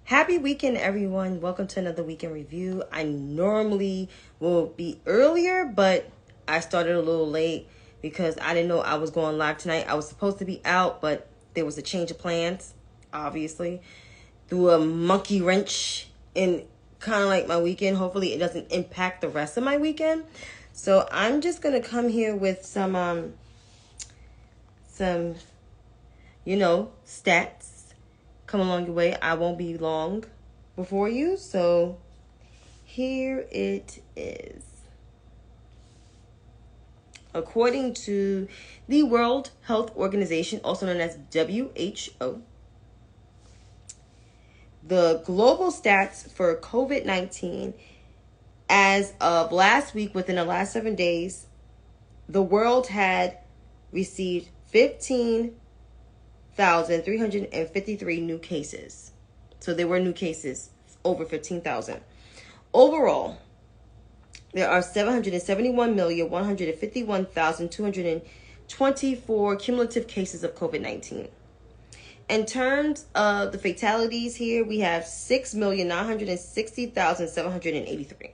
Happy weekend, everyone. Welcome to another weekend review. I normally will be earlier, but I started a little late because I didn't know I was going live tonight. I was supposed to be out, but there was a change of plans, obviously, through a monkey wrench in kind of like my weekend. Hopefully it doesn't impact the rest of my weekend. So I'm just going to come here with some stats. Come along your way. I won't be long before you. So here it is. According to the World Health Organization, also known as WHO, the global stats for COVID-19 as of last week, within the last 7 days, the world had received 15,353 new cases. So there were new cases, over 15,000. Overall, there are 771,151,224 cumulative cases of COVID-19. In terms of the fatalities here, we have 6,960,783.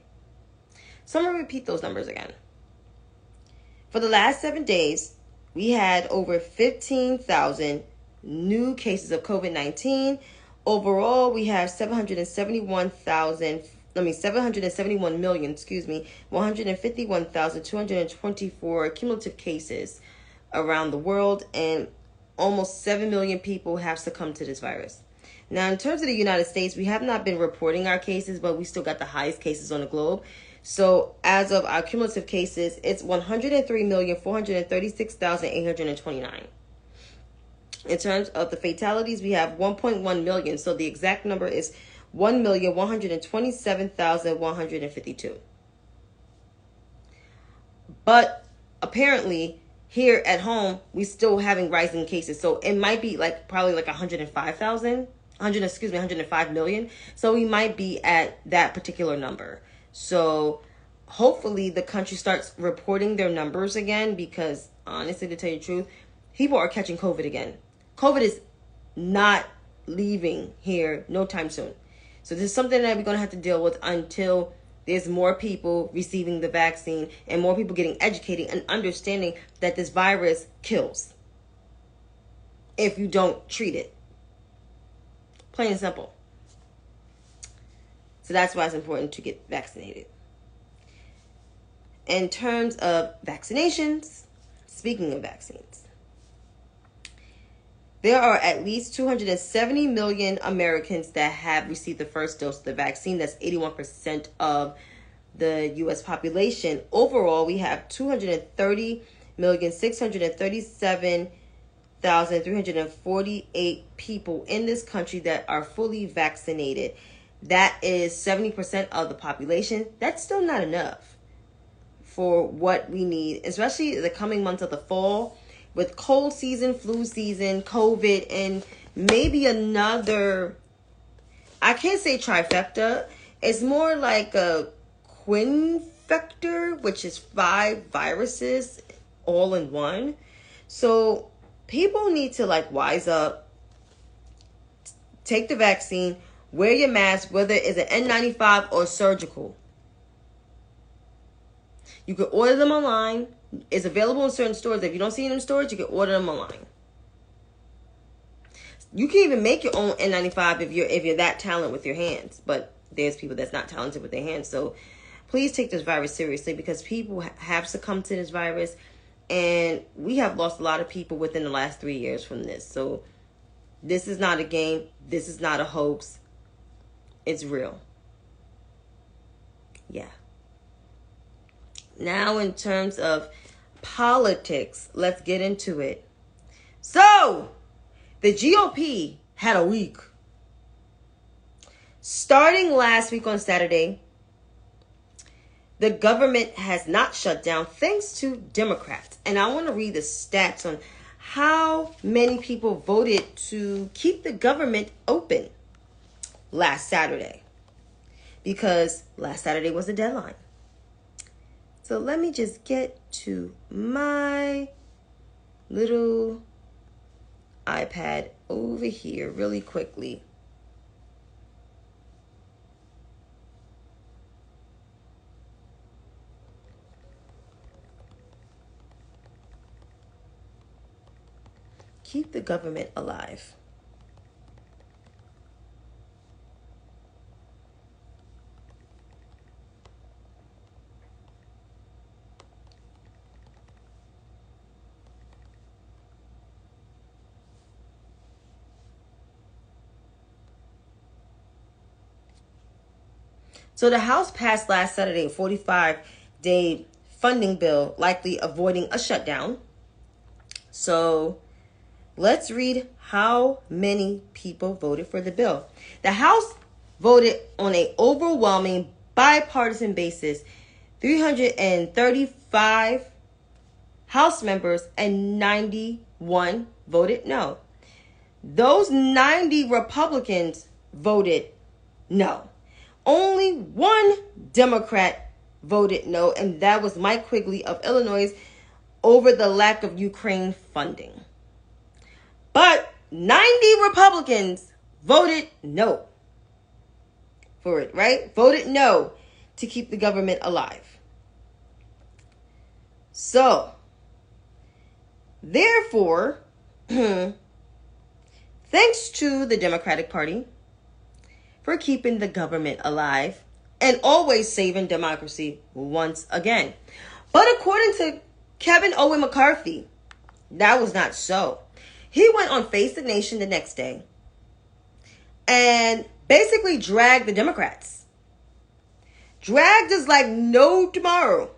So I'm going to repeat those numbers again. For the last 7 days, we had over 15,000 new cases of COVID-19. Overall, we have 151,224 cumulative cases around the world, and almost 7 million people have succumbed to this virus. Now, in terms of the United States, we have not been reporting our cases, but we still got the highest cases on the globe. So as of our cumulative cases, it's 103,436,829. In terms of the fatalities, we have 1.1 million. So the exact number is 1,127,152. But apparently here at home, we still having rising cases. So it might be probably 105 million. So we might be at that particular number. So hopefully the country starts reporting their numbers again, because honestly, to tell you the truth, people are catching COVID again. COVID is not leaving here no time soon. So this is something that we're going to have to deal with until there's more people receiving the vaccine and more people getting educated and understanding that this virus kills if you don't treat it. Plain and simple. So that's why it's important to get vaccinated. In terms of vaccinations, speaking of vaccines, there are at least 270 million Americans that have received the first dose of the vaccine. That's 81% of the U.S. population. Overall, we have 230,637,348 people in this country that are fully vaccinated. That is 70% of the population. That's still not enough for what we need, especially the coming months of the fall, with cold season, flu season, COVID, and maybe another, I can't say trifecta. It's more like a quinfector, which is 5 viruses all in one. So people need to wise up, take the vaccine, wear your mask, whether it's an N95 or surgical. You can order them online. It's available in certain stores. If you don't see it in stores, you can order them online. You can even make your own N95 if you're that talented with your hands. But there's people that's not talented with their hands. So please take this virus seriously, because people have succumbed to this virus, and we have lost a lot of people within the last 3 years from this. So this is not a game. This is not a hoax. It's real. Yeah. Now, in terms of politics, let's get into it. So, the GOP had a week. Starting last week on Saturday, the government has not shut down thanks to Democrats. And I want to read the stats on how many people voted to keep the government open last Saturday, because last Saturday was the deadline. So let me just get to my little iPad over here really quickly. keep the government alive. So the House passed last Saturday a 45-day funding bill, likely avoiding a shutdown. So let's read how many people voted for the bill. The House voted on an overwhelming bipartisan basis. 335 House members and 91 voted no. Those 90 Republicans voted no. Only one Democrat voted no, and that was Mike Quigley of Illinois over the lack of Ukraine funding. But 90 Republicans voted no for it, right? Voted no to keep the government alive. So, therefore, thanks to the Democratic Party for keeping the government alive and always saving democracy once again. But according to Kevin Owen McCarthy, that was not so. He went on Face the Nation the next day and basically dragged the Democrats. Dragged us like no tomorrow.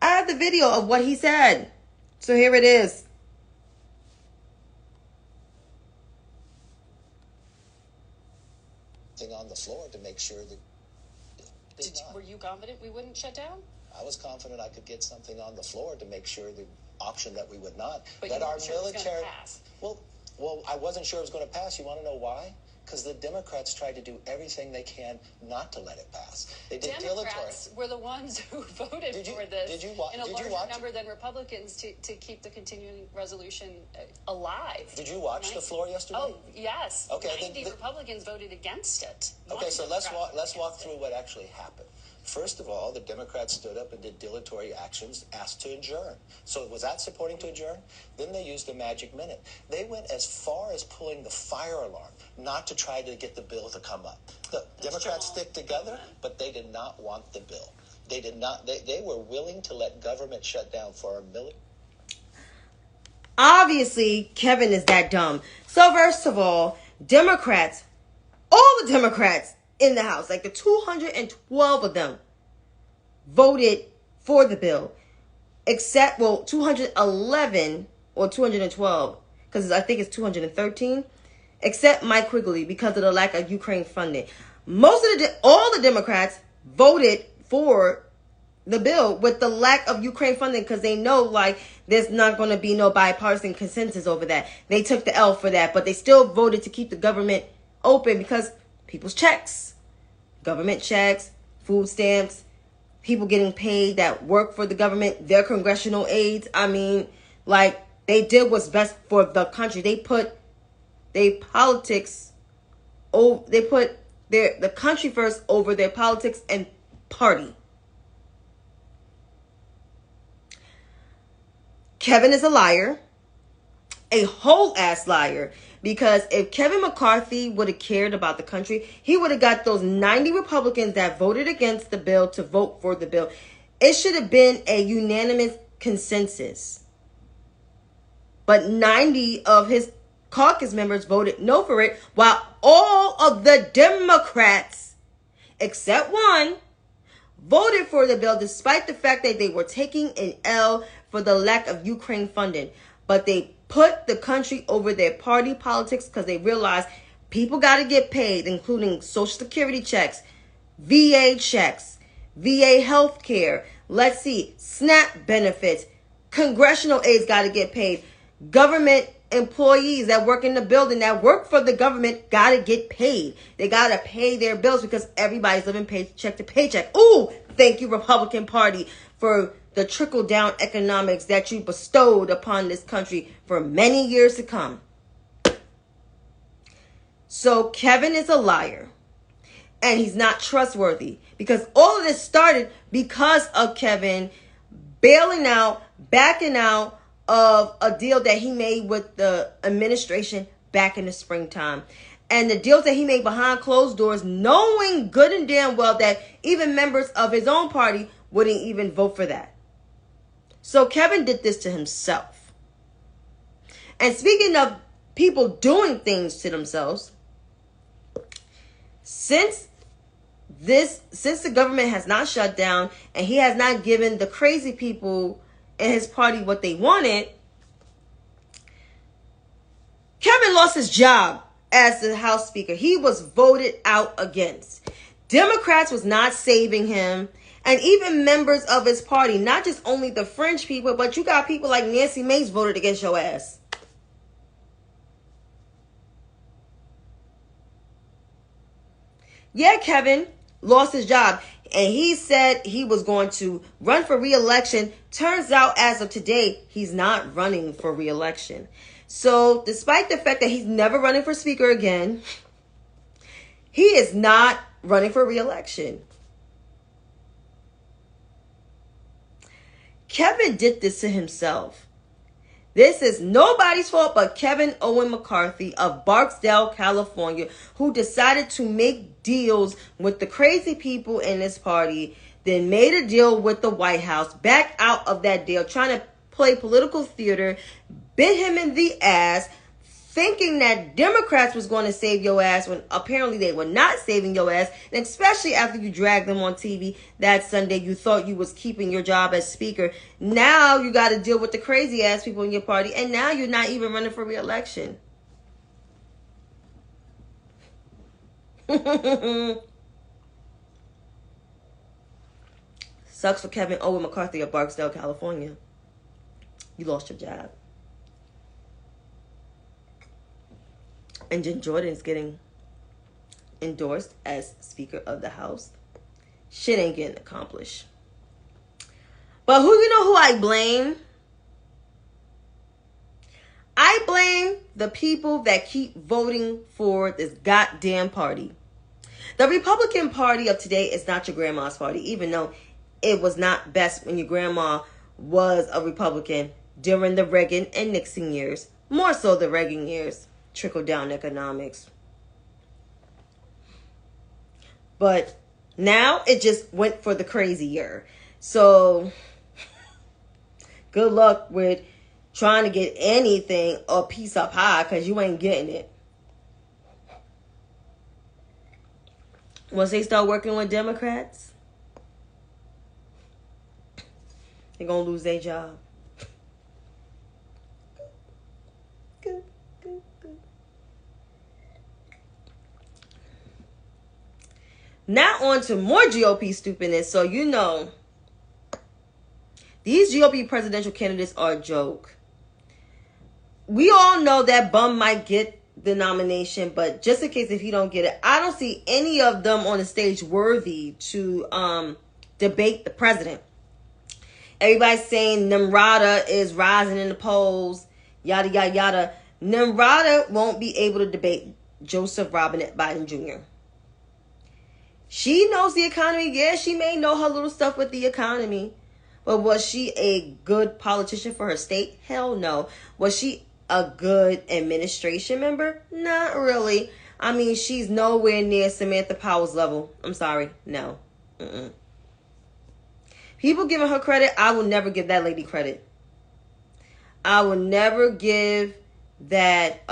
I have the video of what he said. So here it is. On the floor to make sure that were you confident we wouldn't shut down? I was confident I could get something on the floor to make sure the option that we would not. But that you our weren't sure it was military gonna pass. Well, I wasn't sure it was going to pass. You want to know why? Because the Democrats tried to do everything they can not to let it pass. They did Democrats were the ones who voted for this in a larger number than Republicans to keep the continuing resolution alive. Did you watch the floor yesterday? Oh, yes. Okay. 90 Republicans voted against it. Okay, so let's walk through what actually happened. First of all, the Democrats stood up and did dilatory actions, asked to adjourn. So was that supporting to adjourn? Then they used the magic minute. They went as far as pulling the fire alarm, not to try to get the bill to come up. The Democrats stick together, but they did not want the bill. They did not. They were willing to let government shut down for a military. Obviously, Kevin is that dumb. So first of all, Democrats, all the Democrats in the House, like the 212 of them, voted for the bill, except, 211 or 212, because I think it's 213, except Mike Quigley because of the lack of Ukraine funding. All the Democrats voted for the bill with the lack of Ukraine funding because they know like there's not going to be no bipartisan consensus over that. They took the L for that, but they still voted to keep the government open because people's checks, government checks, food stamps, people getting paid that work for the government, their congressional aides. I mean, like, they did what's best for the country. They put their politics, they put the country first over their politics and party. Kevin is a liar, a whole ass liar. Because if Kevin McCarthy would have cared about the country, he would have got those 90 Republicans that voted against the bill to vote for the bill. It should have been a unanimous consensus. But 90 of his caucus members voted no for it, while all of the Democrats, except one, voted for the bill despite the fact that they were taking an L for the lack of Ukraine funding. But they put the country over their party politics because they realized people got to get paid, including Social Security checks, VA checks, VA health care, SNAP benefits, congressional aides got to get paid, government employees that work in the building that work for the government got to get paid. They got to pay their bills because everybody's living paycheck to paycheck. Ooh, thank you, Republican Party, for the trickle-down economics that you bestowed upon this country for many years to come. So Kevin is a liar. And he's not trustworthy. Because all of this started because of Kevin bailing out, backing out of a deal that he made with the administration back in the springtime. And the deals that he made behind closed doors, knowing good and damn well that even members of his own party wouldn't even vote for that. So Kevin did this to himself. And speaking of people doing things to themselves, since the government has not shut down and he has not given the crazy people in his party what they wanted, Kevin lost his job as the House Speaker. He was voted out against. Democrats was not saving him. And even members of his party, not just only the fringe people, but you got people like Nancy Mace voted against your ass. Yeah, Kevin lost his job. And he said he was going to run for re-election. Turns out, as of today, he's not running for re-election. So, despite the fact that he's never running for Speaker again, he is not running for re-election. Kevin did this to himself. This is nobody's fault but Kevin Owen McCarthy of Barksdale, California, who decided to make deals with the crazy people in his party, then made a deal with the White House, backed out of that deal, trying to play political theater, bit him in the ass, thinking that Democrats was going to save your ass when apparently they were not saving your ass. And especially after you dragged them on TV that Sunday, you thought you was keeping your job as Speaker. Now you got to deal with the crazy ass people in your party. And now you're not even running for re-election. Sucks for Kevin Owen McCarthy of Barksdale, California. You lost your job. And Jen Jordan's getting endorsed as Speaker of the House. Shit ain't getting accomplished. But you know who I blame? I blame the people that keep voting for this goddamn party. The Republican Party of today is not your grandma's party, even though it was not best when your grandma was a Republican during the Reagan and Nixon years. More so the Reagan years. Trickle-down economics. But now it just went for the crazy year. So, good luck with trying to get anything a piece up high because you ain't getting it. Once they start working with Democrats, they're going to lose their job. Now on to more GOP stupidness. So you know, these GOP presidential candidates are a joke. We all know that Bum might get the nomination, but just in case if he don't get it, I don't see any of them on the stage worthy to debate the president. Everybody's saying Nimrata is rising in the polls, yada, yada, yada. Nimrata won't be able to debate Joseph Robinette Biden Jr. She knows the economy. Yeah, she may know her little stuff with the economy. But was she a good politician for her state? Hell no. Was she a good administration member? Not really. I mean, she's nowhere near Samantha Power's level. I'm sorry. No. People giving her credit, I will never give that lady credit. I will never give that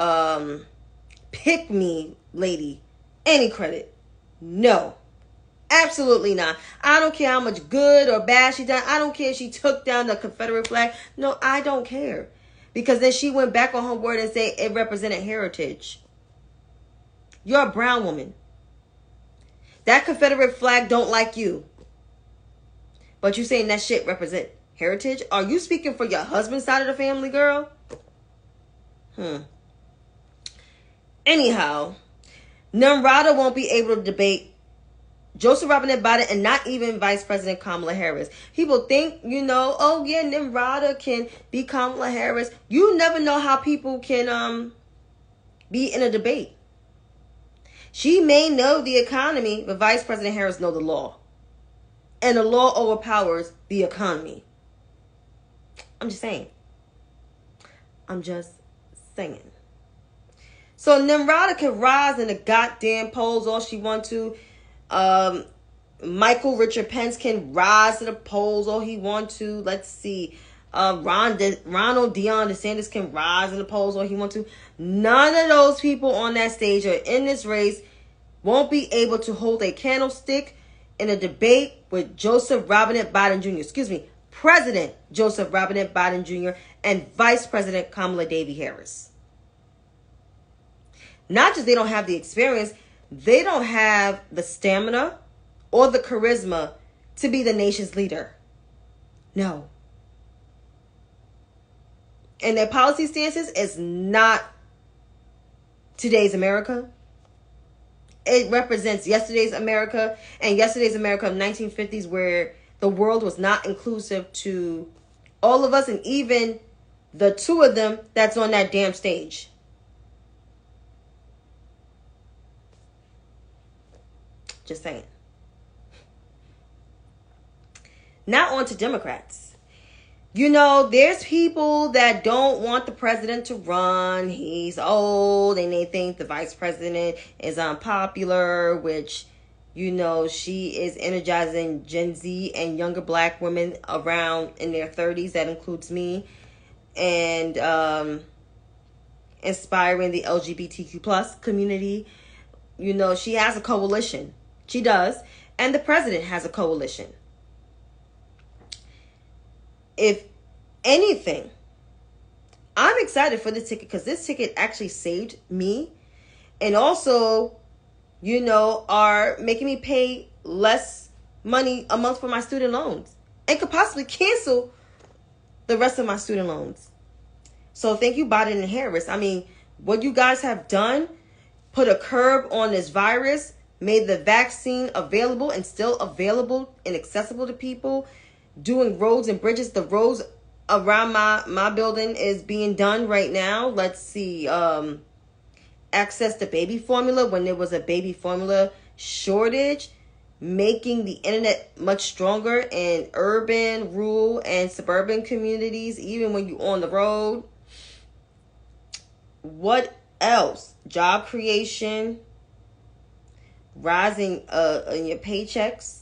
pick me lady any credit. No. Absolutely not. I don't care how much good or bad she done. I don't care if she took down the Confederate flag. No, I don't care. Because then she went back on her word and said it represented heritage. You're a brown woman. That Confederate flag don't like you. But you saying that shit represent heritage? Are you speaking for your husband's side of the family, girl? Anyhow, Nimrata won't be able to debate Joseph Robinette Biden and not even Vice President Kamala Harris. People think, oh yeah, Nimrata can be Kamala Harris. You never know how people can be in a debate. She may know the economy, but Vice President Harris know the law. And the law overpowers the economy. I'm just saying. I'm just saying. So Nimrata can rise in the goddamn polls all she wants to. Michael Richard Pence can rise to the polls all he wants to. Let's see. Ronald Deion DeSantis can rise in the polls all he wants to. None of those people on that stage or in this race won't be able to hold a candlestick in a debate with Joseph Robinette Biden Jr. Excuse me, President Joseph Robinette Biden Jr. and Vice President Kamala Devi Harris. Not just they don't have the experience, they don't have the stamina or the charisma to be the nation's leader. No. And their policy stances is not today's America. It represents yesterday's America, and yesterday's America of 1950s, where the world was not inclusive to all of us, and even the two of them that's on that damn stage. Just saying. Now on to Democrats. You know, there's people that don't want the president to run. He's old and they think the vice president is unpopular, which, you know, she is energizing Gen Z and younger black women around in their 30s. That includes me. And inspiring the LGBTQ plus community. You know, she has a coalition. She does. And the president has a coalition. If anything, I'm excited for this ticket because this ticket actually saved me. And also, you know, are making me pay less money a month for my student loans. And could possibly cancel the rest of my student loans. So thank you, Biden and Harris. I mean, what you guys have done, put a curb on this virus, made the vaccine available and still available and accessible to people, doing roads and bridges. The roads around my building is being done right now. Let's see. Access to baby formula when there was a baby formula shortage, making the internet much stronger in urban, rural, and suburban communities, even when you're on the road. What else? Job creation, rising in your paychecks.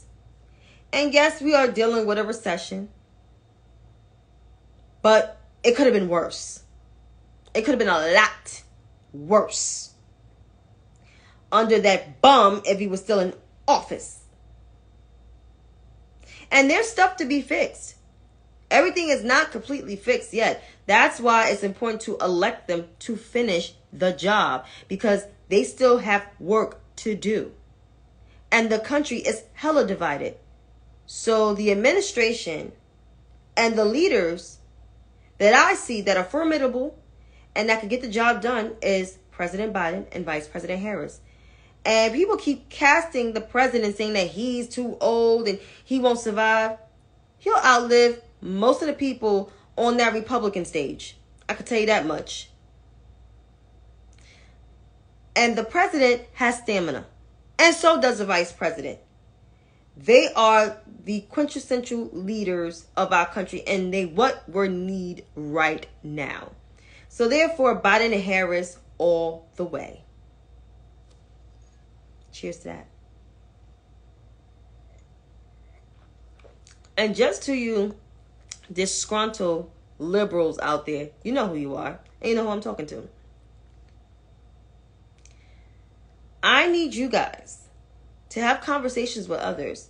And yes, we are dealing with a recession. But it could have been worse. It could have been a lot worse under that bum if he was still in office. And there's stuff to be fixed. Everything is not completely fixed yet. That's why it's important to elect them to finish the job, because they still have work to do. And the country is hella divided. So the administration and the leaders that I see that are formidable and that can get the job done is President Biden and Vice President Harris. And people keep casting the president, saying that he's too old and he won't survive. He'll outlive most of the people on that Republican stage. I can tell you that much. And the president has stamina. And so does the vice president. They are the quintessential leaders of our country, and they what we need right now. So therefore, Biden and Harris all the way. Cheers to that. And just to you disgruntled liberals out there, you know who you are, and you know who I'm talking to. I need you guys to have conversations with others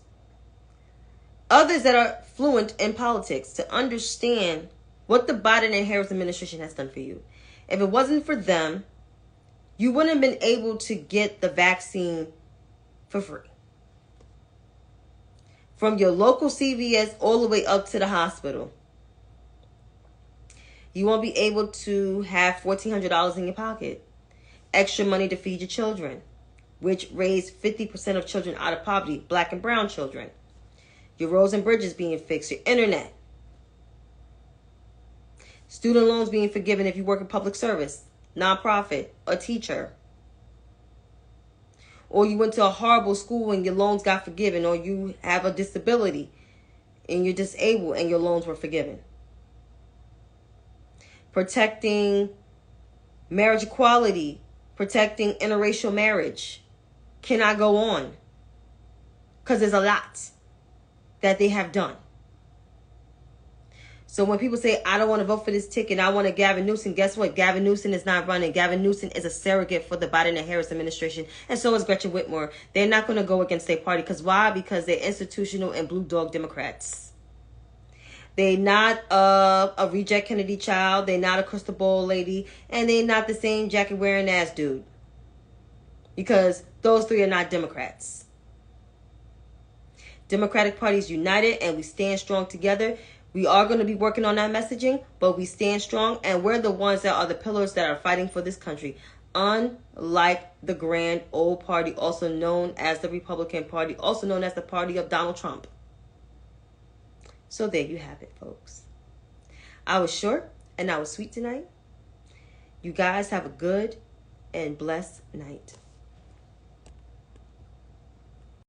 that are fluent in politics, to understand what the Biden and Harris administration has done for you. If it wasn't for them, you wouldn't have been able to get the vaccine for free. From your local CVS all the way up to the hospital. You won't be able to have $1,400 in your pocket. Extra money to feed your children, which raised 50% of children out of poverty, black and brown children. Your roads and bridges being fixed, your internet. Student loans being forgiven if you work in public service, nonprofit, or teacher. Or you went to a horrible school and your loans got forgiven, or you have a disability and you're disabled and your loans were forgiven. protecting marriage equality, protecting interracial marriage cannot go on. Because there's a lot that they have done. So when people say, I don't want to vote for this ticket, I want a Gavin Newsom, guess what? Gavin Newsom is not running. Gavin Newsom is a surrogate for the Biden and Harris administration. And so is Gretchen Whitmer. They're not going to go against their party. Because why? Because they're institutional and blue dog Democrats. They're not a reject Kennedy child. They're not a crystal ball lady. And they're not the same jacket wearing ass dude. Because those three are not Democrats. Democratic Party is united and we stand strong together. We are going to be working on that messaging, but we stand strong, and we're the ones that are the pillars that are fighting for this country. Unlike the grand old party, also known as the Republican Party, also known as the party of Donald Trump. So there you have it, folks. I was short and I was sweet tonight. You guys have a good and blessed night.